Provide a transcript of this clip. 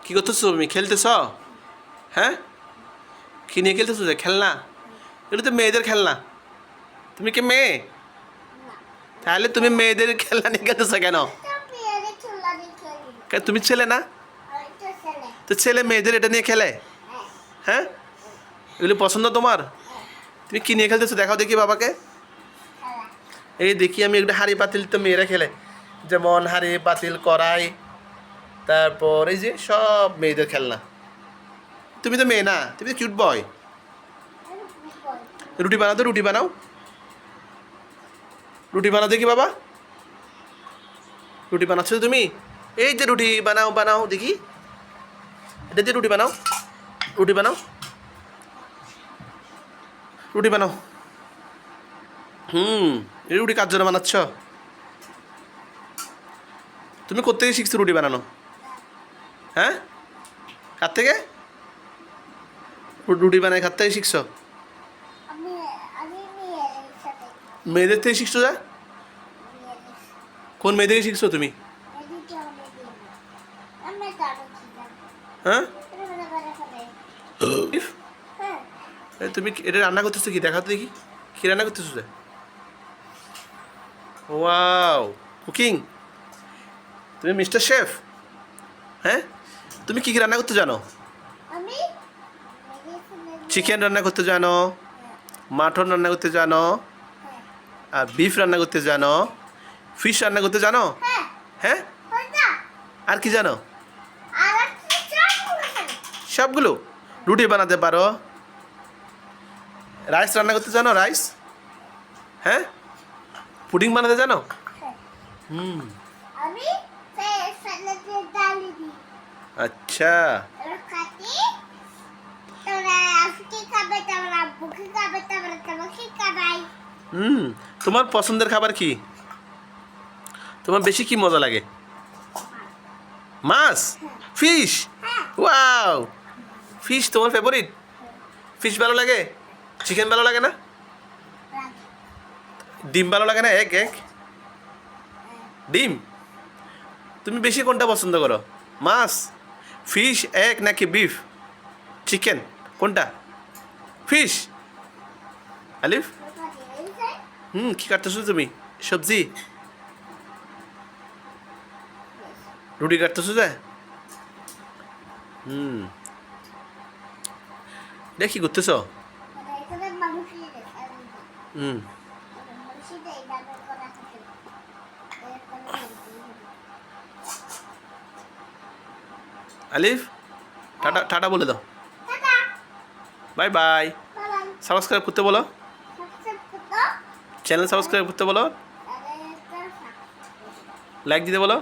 কি করতেছো তুমি? খেলতেছ? হ্যাঁ, কি নিয়ে খেলতেছো? যে খেলনা, এটা তো মেয়েদের খেলনা। তুমি কি মেয়ে? তাহলে তুমি মেয়েদের খেলনা নিয়ে খেলতেছো কেন? তুমি ছেলে না? তো ছেলে মেয়েদের এটা নিয়ে খেলে? হ্যাঁ, এগুলি পছন্দ তোমার? তুমি কি নিয়ে খেলতেছো দেখাও দেখি বাবাকে। এই দেখি আমি একটা হাঁড়ি পাতিল তো মেয়েরা খেলে, যেমন হাঁড়ি পাতিল কড়াই, তারপর এই যে সব মেয়েদের খেলনা। তুমি তো মেয়ে না, তুমি তো কিউট বয়। রুটি বানাও তো, রুটি বানাও, রুটি বানাও দেখি বাবা। রুটি বানাচ্ছো তো তুমি? এই যে রুটি বানাও, বানাও দেখি। এটা দিয়ে রুটি বানাও, রুটি বানাও, রুটি বানাও। এই রুটি কার জন্য বানাচ্ছ? তুমি কোত্থেকে শিখছো রুটি বানানো? হ্যাঁ, কার থেকে? রুটি বানায় কার থেকে শিখছো? মেয়েদের থেকে শিখছো? যা, কোন মেয়ে থেকে শিখছো তুমি? হ্যাঁ, তুমি এটা রান্না করতেছো কি দেখাতো দেখি। কি রান্না করতেছো? যে ওয়াও, কুকিং। তুমি মিস্টার শেফ? হ্যাঁ, তুমি কী কী রান্না করতে জানো? চিকেন রান্না করতে জানো, মাটন রান্না করতে জানো, আর বিফ রান্না করতে জানো, ফিশ রান্না করতে জানো? হ্যাঁ, আর কি জানো? সবগুলো। রুটি বানাতে পারো? রাইস রান্না করতে জানো? রাইস? হ্যাঁ, পুডিং বানাতে জানো? আচ্ছা, তোমার পছন্দের খাবার কি? তোমার বেশি কি মজা লাগে? মাছ? ফিশ? ওয়াও, ফিশ তোমার ফেভারিট? ফিশ ভালো লাগে? চিকেন ভালো লাগে না? ডিম ভালো লাগে না? এগ, এগ, ডিম। তুমি বেশি কোনটা পছন্দ করো? মাছ, ফিশ, এগ নাকি বিফ, চিকেন, কোনটা? ফিশ। আলিফ, কি কাটতেছো তুমি? সবজি? রুটি কাটতেছো? যে দেখি করতেছো? আলিফ, টাটা, টাটা বলে দাও। Bye bye. সাবস্ক্রাইব করতে বলো, চ্যানেল সাবস্ক্রাইব করতে বলো, লাইক দিতে বলো।